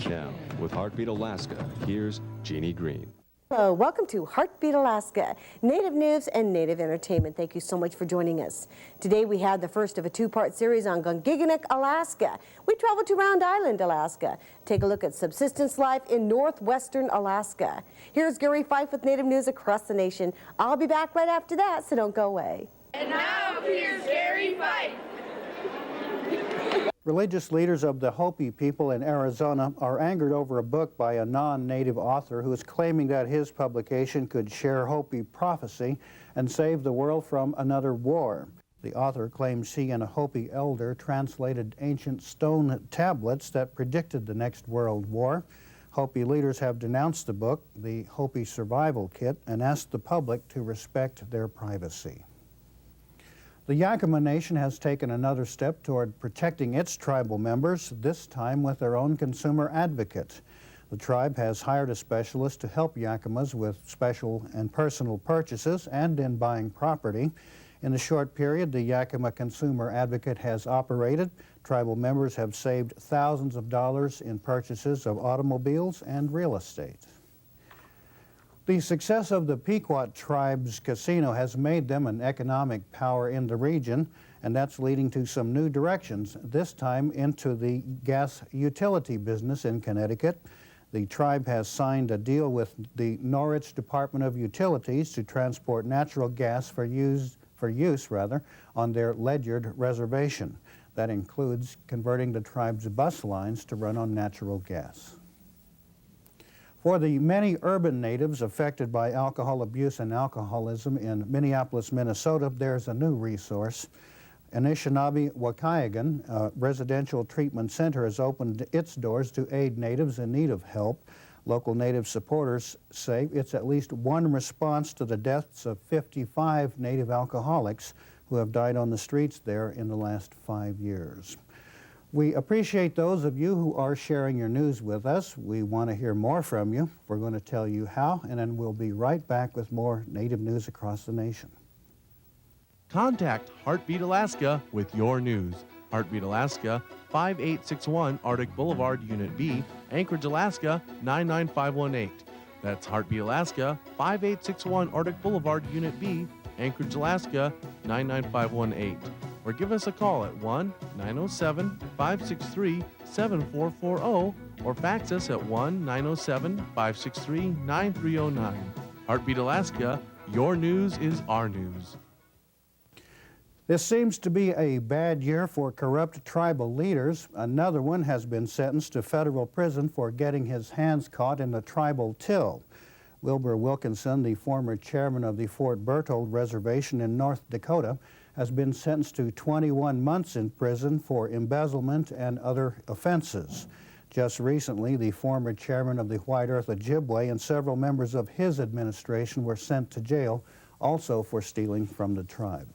Now, with Heartbeat Alaska, here's Jeannie Green. Hello, welcome to Heartbeat Alaska, Native News and Native Entertainment. Thank you so much for joining us. Today we had the first of a two-part series on Kongiganak, Alaska. We traveled to Round Island, Alaska. Take a look at subsistence life in northwestern Alaska. Here's Gary Fife with Native News across the nation. I'll be back right after that, so don't go away. And now here's Gary Fife. Religious leaders of the Hopi people in Arizona are angered over a book by a non-native author who is claiming that his publication could share Hopi prophecy and save the world from another war. The author claims he and a Hopi elder translated ancient stone tablets that predicted the next world war. Hopi leaders have denounced the book, the Hopi Survival Kit, and asked the public to respect their privacy. The Yakima Nation has taken another step toward protecting its tribal members, this time with their own consumer advocate. The tribe has hired a specialist to help Yakimas with special and personal purchases and in buying property. In the short period the Yakima Consumer Advocate has operated, tribal members have saved thousands of dollars in purchases of automobiles and real estate. The success of the Pequot tribe's casino has made them an economic power in the region, and that's leading to some new directions, this time into the gas utility business in Connecticut. The tribe has signed a deal with the Norwich Department of Utilities to transport natural gas for use on their Ledyard reservation. That includes converting the tribe's bus lines to run on natural gas. For the many urban natives affected by alcohol abuse and alcoholism in Minneapolis, Minnesota, there's a new resource. Anishinaabe-Waukegan, a residential treatment center, has opened its doors to aid natives in need of help. Local native supporters say it's at least one response to the deaths of 55 native alcoholics who have died on the streets there in the last 5 years. We appreciate those of you who are sharing your news with us. We want to hear more from you. We're going to tell you how, and then we'll be right back with more Native news across the nation. Contact Heartbeat Alaska with your news. Heartbeat Alaska, 5861 Arctic Boulevard, Unit B, Anchorage, Alaska, 99518. That's Heartbeat Alaska, 5861 Arctic Boulevard, Unit B, Anchorage, Alaska, 99518. Or give us a call at 1-907-563-7440 or fax us at 1-907-563-9309. Heartbeat Alaska, your news is our news. This seems to be a bad year for corrupt tribal leaders. Another one has been sentenced to federal prison for getting his hands caught in the tribal till. Wilbur Wilkinson, the former chairman of the Fort Berthold Reservation in North Dakota, has been sentenced to 21 months in prison for embezzlement and other offenses. Just recently, the former chairman of the White Earth Ojibwe and several members of his administration were sent to jail, also for stealing from the tribe.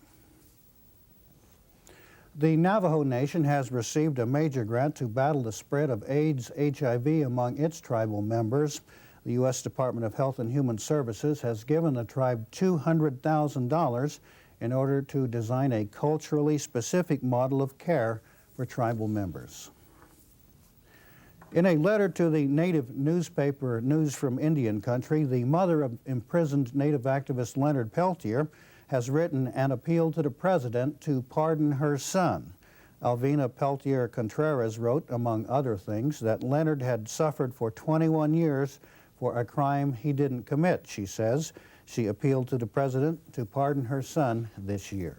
The Navajo Nation has received a major grant to battle the spread of AIDS/HIV among its tribal members. The U.S. Department of Health and Human Services has given the tribe $200,000 in order to design a culturally specific model of care for tribal members. In a letter to the native newspaper News from Indian Country, the mother of imprisoned native activist Leonard Peltier has written an appeal to the president to pardon her son. Alvina Peltier Contreras wrote, among other things, that Leonard had suffered for 21 years for a crime he didn't commit, she says. She appealed to the president to pardon her son this year.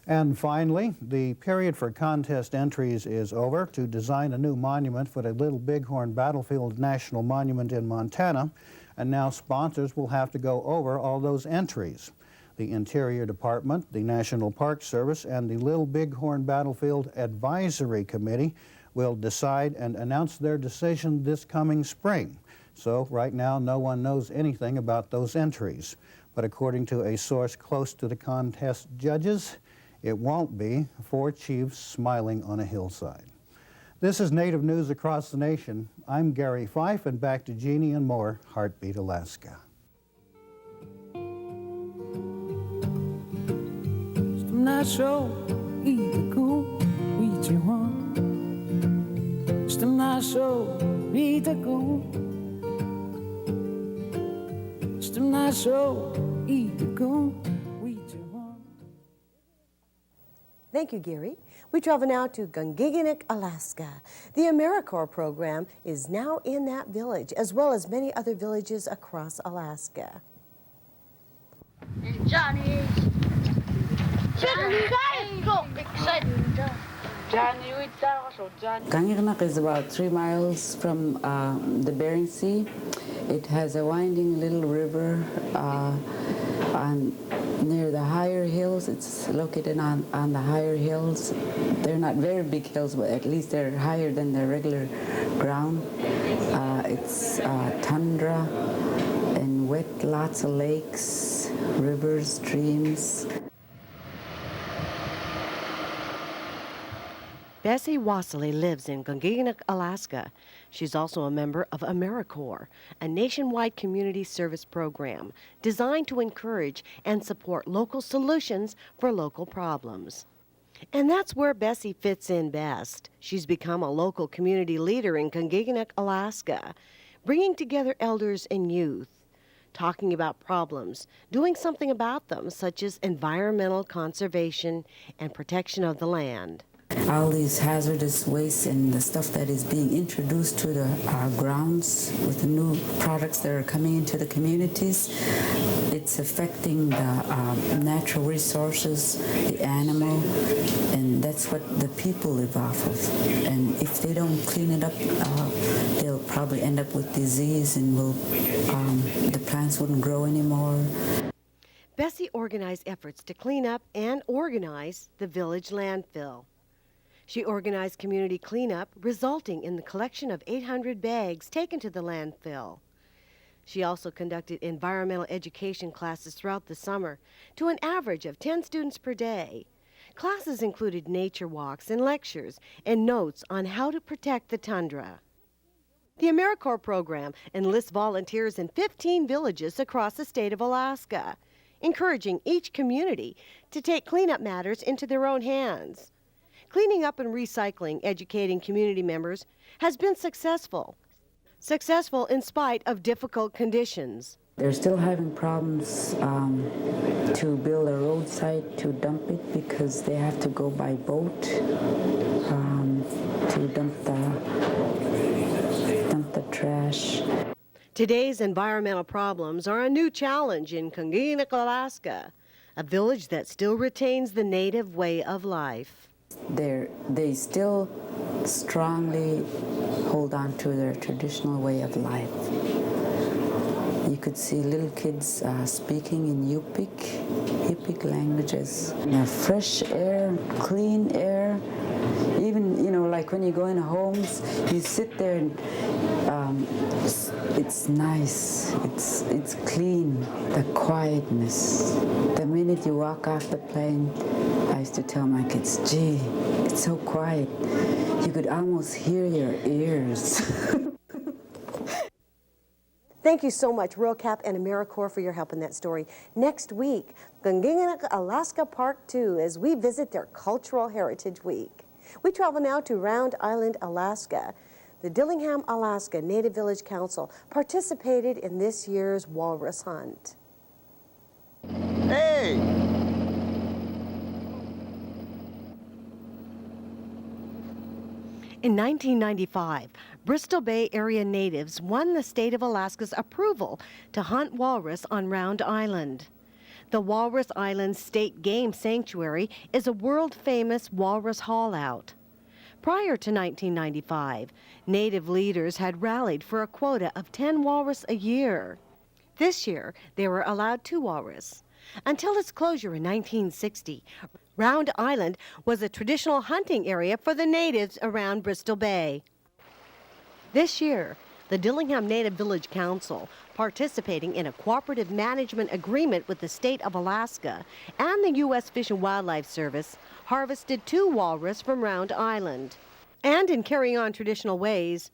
And finally, the period for contest entries is over. To design a new monument for the Little Bighorn Battlefield National Monument in Montana, and now sponsors will have to go over all those entries. The Interior Department, the National Park Service, and the Little Bighorn Battlefield Advisory Committee will decide and announce their decision this coming spring. So right now, no one knows anything about those entries. But according to a source close to the contest judges, it won't be 4 chiefs smiling on a hillside. This is Native News Across the Nation. I'm Gary Fife, and back to Jeannie and more Heartbeat Alaska. Still naso ita ko Stum naso ita ko Thank you, Gary. We travel now to Kongiganak, Alaska. The AmeriCorps program is now in that village, as well as many other villages across Alaska. Johnny, go excited. Kongiganak is about 3 miles from the Bering Sea. It has a winding little river near the higher hills. It's located on the higher hills. They're not very big hills, but at least they're higher than the regular ground. It's tundra and wet, lots of lakes, rivers, streams. Bessie Wassily lives in Kongiganak, Alaska. She's also a member of AmeriCorps, a nationwide community service program designed to encourage and support local solutions for local problems. And that's where Bessie fits in best. She's become a local community leader in Kongiganak, Alaska, bringing together elders and youth, talking about problems, doing something about them, such as environmental conservation and protection of the land. All these hazardous waste and the stuff that is being introduced to the grounds with the new products that are coming into the communities, it's affecting the natural resources, the animal, and that's what the people live off of. And if they don't clean it up, they'll probably end up with disease and the plants wouldn't grow anymore. Bessie organized efforts to clean up and organize the village landfill. She organized community cleanup, resulting in the collection of 800 bags taken to the landfill. She also conducted environmental education classes throughout the summer to an average of 10 students per day. Classes included nature walks and lectures and notes on how to protect the tundra. The AmeriCorps program enlists volunteers in 15 villages across the state of Alaska, encouraging each community to take cleanup matters into their own hands. Cleaning up and recycling, educating community members has been successful in spite of difficult conditions. They're still having problems to build a roadside to dump it because they have to go by boat to dump the trash. Today's environmental problems are a new challenge in Kongiganak, Alaska, a village that still retains the native way of life. They still strongly hold on to their traditional way of life. You could see little kids speaking in Yupik languages. Fresh air, clean air. Even, like when you go in homes, you sit there and it's nice, it's clean, the quietness. The minute you walk off the plane, I used to tell my kids, gee, it's so quiet. You could almost hear your ears. Thank you so much, Rural Cap and AmeriCorps, for your help in that story. Next week, Kongiganak, Alaska Part 2, as we visit their Cultural Heritage Week. We travel now to Round Island, Alaska. The Dillingham, Alaska Native Village Council participated in this year's walrus hunt. Hey! In 1995, Bristol Bay area natives won the state of Alaska's approval to hunt walrus on Round Island. The Walrus Island State Game Sanctuary is a world-famous walrus haul-out. Prior to 1995, native leaders had rallied for a quota of 10 walrus a year. This year, they were allowed 2 walrus. Until its closure in 1960, Round Island was a traditional hunting area for the natives around Bristol Bay. This year, the Dillingham Native Village Council, participating in a cooperative management agreement with the state of Alaska and the U.S. Fish and Wildlife Service, harvested 2 walrus from Round Island. And in carrying on traditional ways,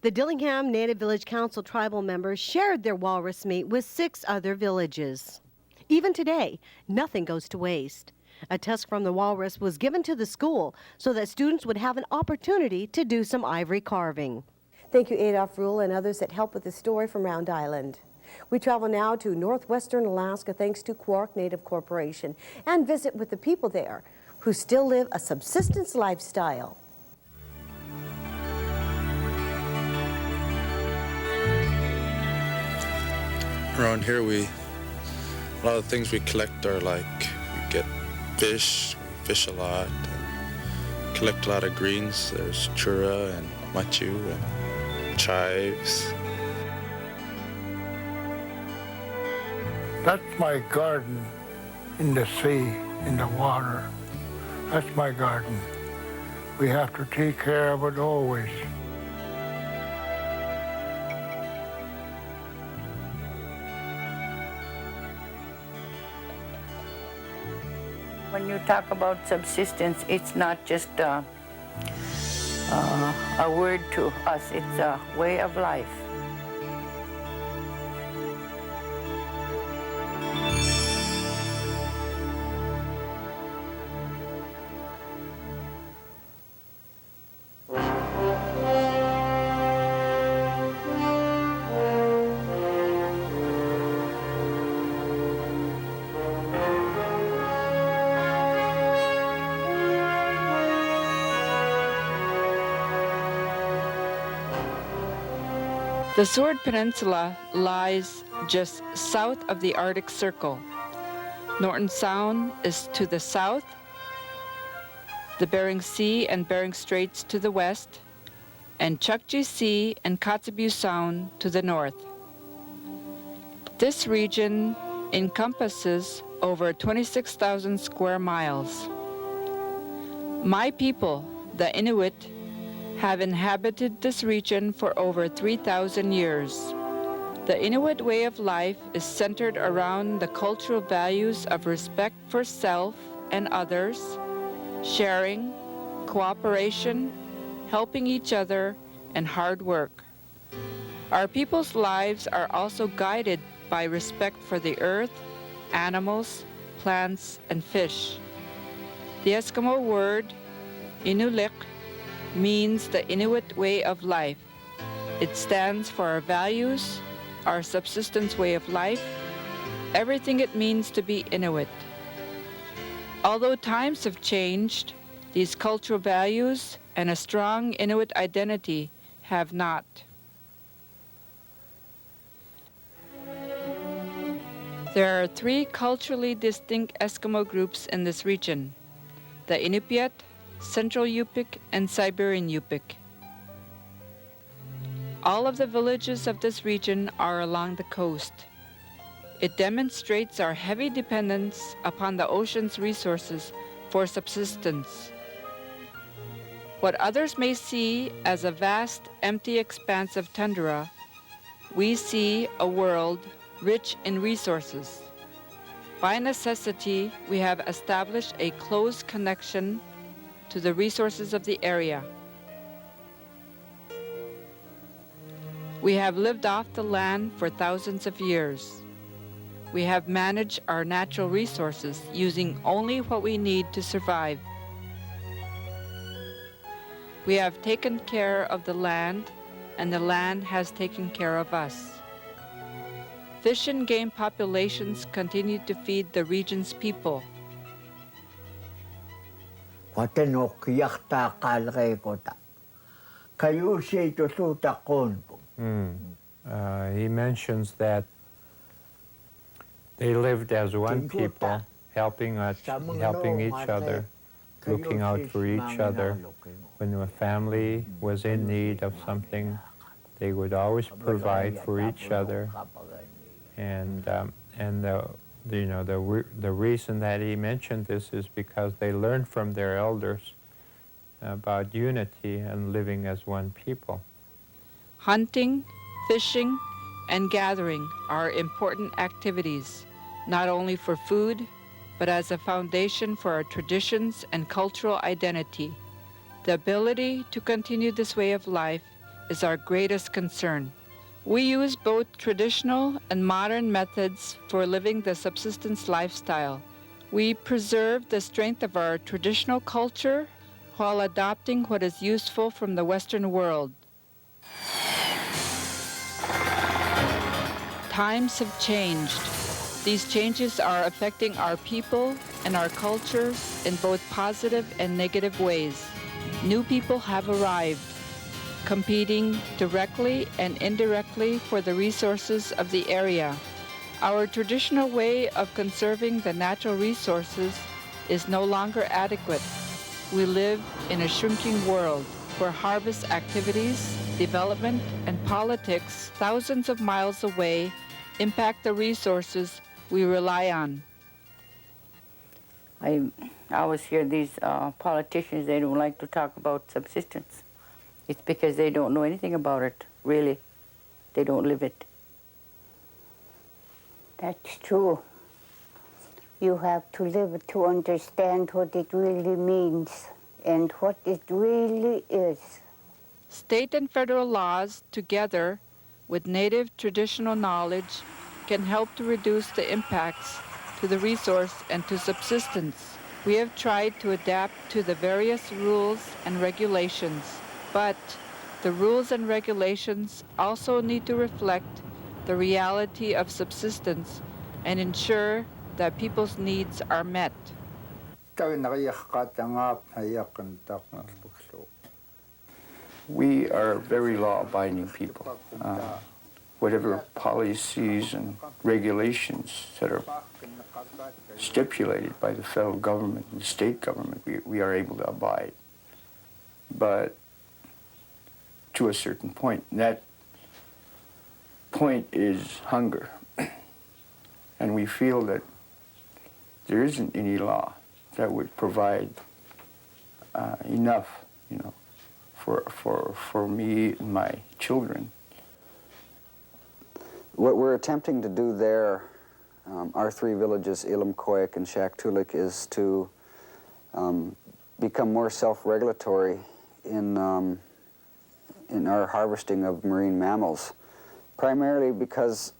the Dillingham Native Village Council tribal members shared their walrus meat with 6 other villages. Even today, nothing goes to waste. A tusk from the walrus was given to the school so that students would have an opportunity to do some ivory carving. Thank you, Adolph Rule, and others that help with the story from Round Island. We travel now to northwestern Alaska thanks to Kawerak Native Corporation and visit with the people there who still live a subsistence lifestyle. Around here, a lot of things we collect are like, we get fish, we fish a lot, and collect a lot of greens. There's chura and machu and chives. That's my garden in the sea, in the water. That's my garden. We have to take care of it always. When you talk about subsistence, it's not just a word to us, it's a way of life. The Seward Peninsula lies just south of the Arctic Circle. Norton Sound is to the south, the Bering Sea and Bering Straits to the west, and Chukchi Sea and Kotzebue Sound to the north. This region encompasses over 26,000 square miles. My people, the Inuit, have inhabited this region for over 3,000 years. The Inuit way of life is centered around the cultural values of respect for self and others, sharing, cooperation, helping each other, and hard work. Our people's lives are also guided by respect for the earth, animals, plants, and fish. The Eskimo word, Inulik, means the Inuit way of life. It stands for our values, our subsistence way of life, everything it means to be Inuit. Although times have changed, these cultural values and a strong Inuit identity have not. There are three culturally distinct Eskimo groups in this region: the Inupiat, Central Yupik, and Siberian Yupik. All of the villages of this region are along the coast. It demonstrates our heavy dependence upon the ocean's resources for subsistence. What others may see as a vast, empty expanse of tundra, we see a world rich in resources. By necessity, we have established a close connection to the resources of the area. We have lived off the land for thousands of years. We have managed our natural resources using only what we need to survive. We have taken care of the land, and the land has taken care of us. Fish and game populations continue to feed the region's people. He mentions that they lived as one people, helping each other, looking out for each other. When a family was in need of something, they would always provide for each other. And the reason that he mentioned this is because they learned from their elders about unity and living as one people. Hunting, fishing, and gathering are important activities, not only for food, but as a foundation for our traditions and cultural identity. The ability to continue this way of life is our greatest concern. We use both traditional and modern methods for living the subsistence lifestyle. We preserve the strength of our traditional culture while adopting what is useful from the Western world. Times have changed. These changes are affecting our people and our cultures in both positive and negative ways. New people have arrived, competing directly and indirectly for the resources of the area. Our traditional way of conserving the natural resources is no longer adequate. We live in a shrinking world where harvest activities, development, and politics thousands of miles away impact the resources we rely on. I always hear these politicians, they don't like to talk about subsistence. It's because they don't know anything about it, really. They don't live it. That's true. You have to live it to understand what it really means and what it really is. State and federal laws, together with native traditional knowledge, can help to reduce the impacts to the resource and to subsistence. We have tried to adapt to the various rules and regulations, but the rules and regulations also need to reflect the reality of subsistence and ensure that people's needs are met. We are very law-abiding people. Whatever policies and regulations that are stipulated by the federal government and state government, we are able to abide. But to a certain point, and that point is hunger. And we feel that there isn't any law that would provide enough, for me and my children. What we're attempting to do there, our three villages, Ilam, Kawerak, and Shaktoolik, is to become more self-regulatory in our harvesting of marine mammals, primarily because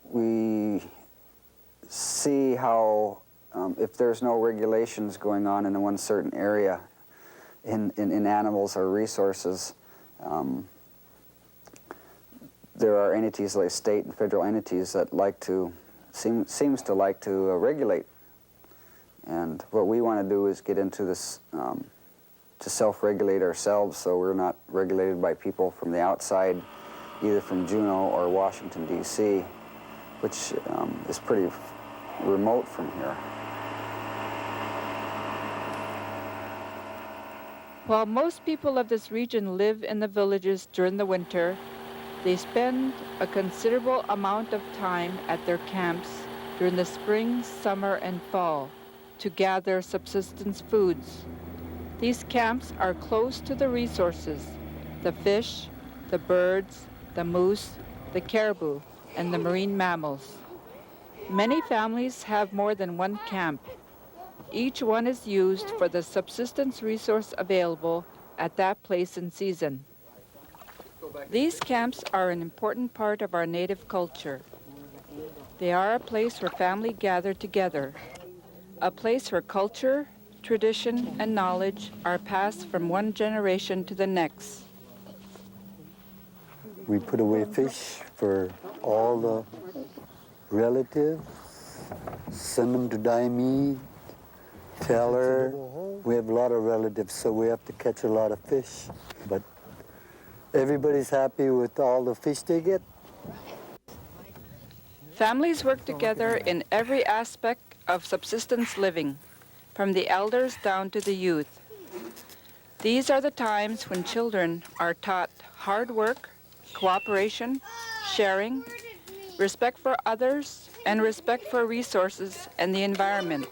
we see how if there's no regulations going on in one certain area in animals or resources, there are entities like state and federal entities that seems to like to regulate. And what we want to do is get into this to self-regulate ourselves, so we're not regulated by people from the outside, either from Juneau or Washington, D.C., which is pretty remote from here. While most people of this region live in the villages during the winter, they spend a considerable amount of time at their camps during the spring, summer, and fall to gather subsistence foods. These camps are close to the resources, the fish, the birds, the moose, the caribou, and the marine mammals. Many families have more than one camp. Each one is used for the subsistence resource available at that place and season. These camps are an important part of our native culture. They are a place where families gather together, a place where culture, tradition, and knowledge are passed from one generation to the next. We put away fish for all the relatives, send them to dye meat, teller. We have a lot of relatives, so we have to catch a lot of fish. But everybody's happy with all the fish they get. Families work together in every aspect of subsistence living, from the elders down to the youth. These are the times when children are taught hard work, cooperation, sharing, respect for others, and respect for resources and the environment.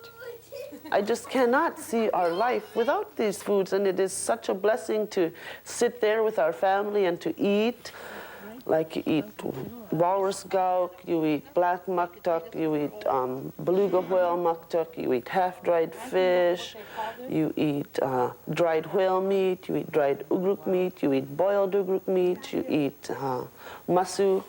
I just cannot see our life without these foods, and it is such a blessing to sit there with our family and to eat. Like you eat walrus gauk, you eat black muktuk, you eat beluga whale muktuk, you eat half-dried fish, you eat dried whale meat, you eat dried ugruk meat, you eat boiled ugruk meat, you eat masu,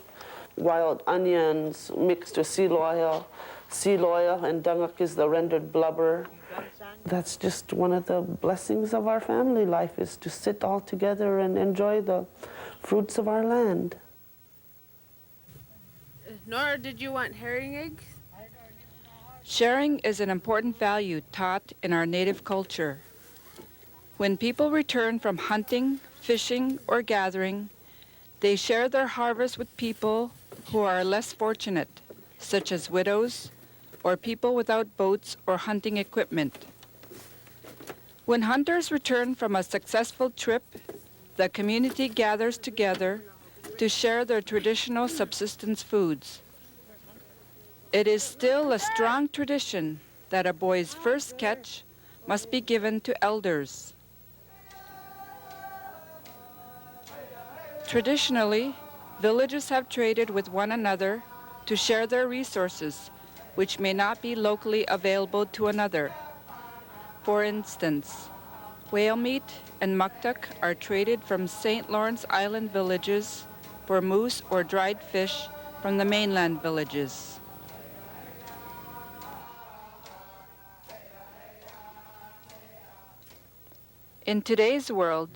wild onions mixed with seal oil, seal oil, and dunguk is the rendered blubber. That's just one of the blessings of our family life, is to sit all together and enjoy the fruits of our land. Nora, did you want herring eggs? Sharing is an important value taught in our native culture. When people return from hunting, fishing, or gathering, they share their harvest with people who are less fortunate, such as widows or people without boats or hunting equipment. When hunters return from a successful trip, the community gathers together to share their traditional subsistence foods. It is still a strong tradition that a boy's first catch must be given to elders. Traditionally, villages have traded with one another to share their resources, which may not be locally available to another. For instance, whale meat and muktuk are traded from St. Lawrence Island villages for moose or dried fish from the mainland villages. In today's world,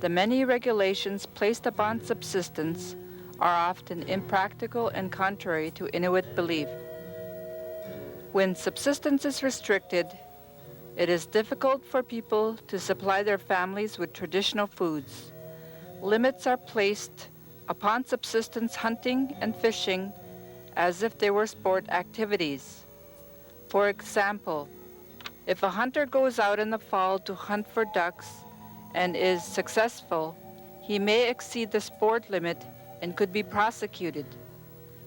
the many regulations placed upon subsistence are often impractical and contrary to Inuit belief. When subsistence is restricted, it is difficult for people to supply their families with traditional foods. Limits are placed upon subsistence hunting and fishing as if they were sport activities. For example, if a hunter goes out in the fall to hunt for ducks and is successful, he may exceed the sport limit and could be prosecuted.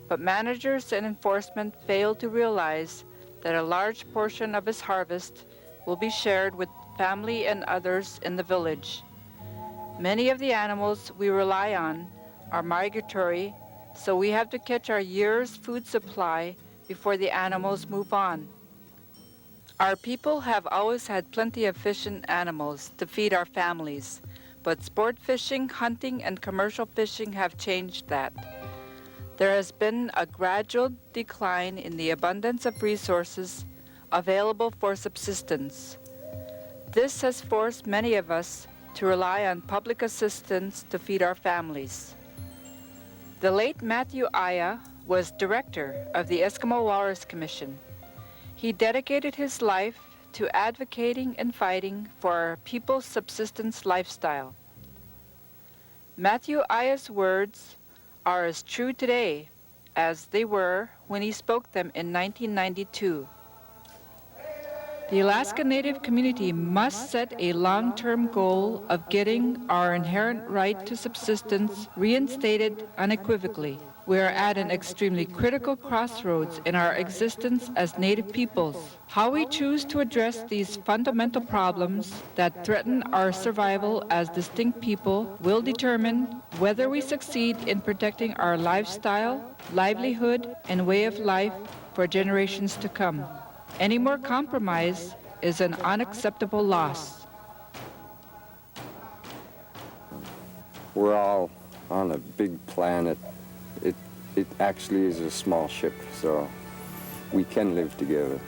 But managers and enforcement fail to realize that a large portion of his harvest will be shared with family and others in the village. Many of the animals we rely on are migratory, so we have to catch our year's food supply before the animals move on. Our people have always had plenty of fish and animals to feed our families, but sport fishing, hunting, and commercial fishing have changed that. There has been a gradual decline in the abundance of resources available for subsistence. This has forced many of us to rely on public assistance to feed our families. The late Matthew Aya was director of the Eskimo Walrus Commission. He dedicated his life to advocating and fighting for our people's subsistence lifestyle. Matthew Aya's words are as true today as they were when he spoke them in 1992. The Alaska Native community must set a long-term goal of getting our inherent right to subsistence reinstated unequivocally. We are at an extremely critical crossroads in our existence as Native peoples. How we choose to address these fundamental problems that threaten our survival as distinct people will determine whether we succeed in protecting our lifestyle, livelihood, and way of life for generations to come. Any more compromise is an unacceptable loss. We're all on a big planet. It actually is a small ship, so we can live together.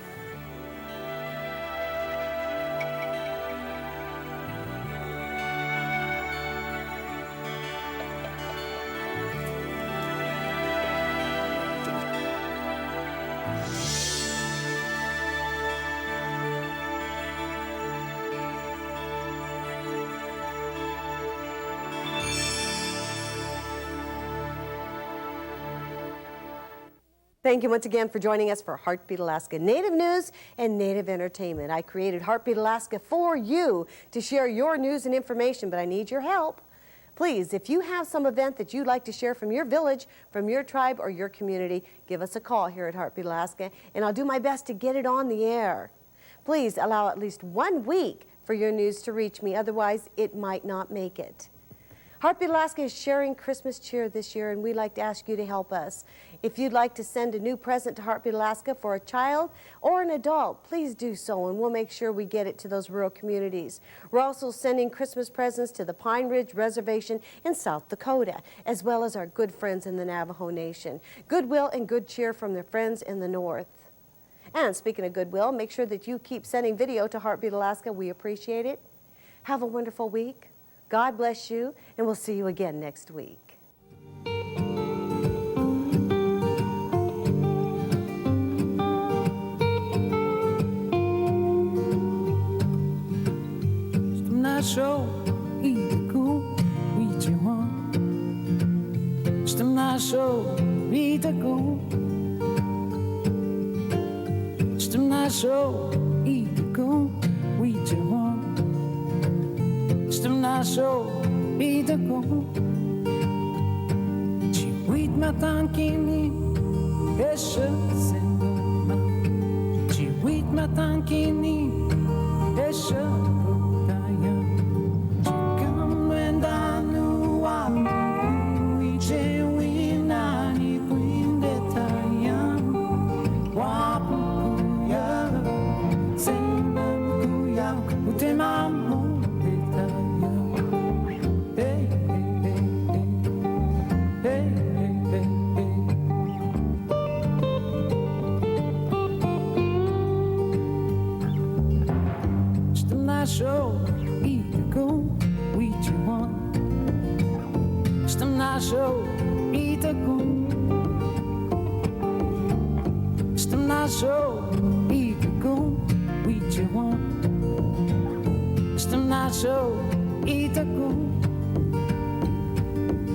Thank you once again for joining us for Heartbeat Alaska Native News and Native Entertainment. I created Heartbeat Alaska for you to share your news and information, but I need your help. Please, if you have some event that you'd like to share from your village, from your tribe, or your community, give us a call here at Heartbeat Alaska, and I'll do my best to get it on the air. Please allow at least 1 week for your news to reach me, otherwise it might not make it. Heartbeat Alaska is sharing Christmas cheer this year, and we'd like to ask you to help us. If you'd like to send a new present to Heartbeat Alaska for a child or an adult, please do so, and we'll make sure we get it to those rural communities. We're also sending Christmas presents to the Pine Ridge Reservation in South Dakota, as well as our good friends in the Navajo Nation. Goodwill and good cheer from their friends in the north. And speaking of goodwill, make sure that you keep sending video to Heartbeat Alaska. We appreciate it. Have a wonderful week. God bless you, and we'll see you again next week. Show eat cool, eat you want. Stem na show eat a cool. Stem na show eat cool, eat you want. Stem na show eat a cool. Ci wit matankini eshe sendoma. Ci wit matankini eshe. Show, eat the cool, eat you want. Stem na show, eat the cool. Stem na show, eat the cool, eat you want. Stem na show, eat the cool.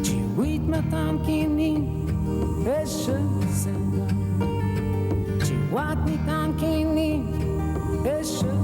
Ci wit matan kini, eshe senda. Ci wat ni tan kini, eshe.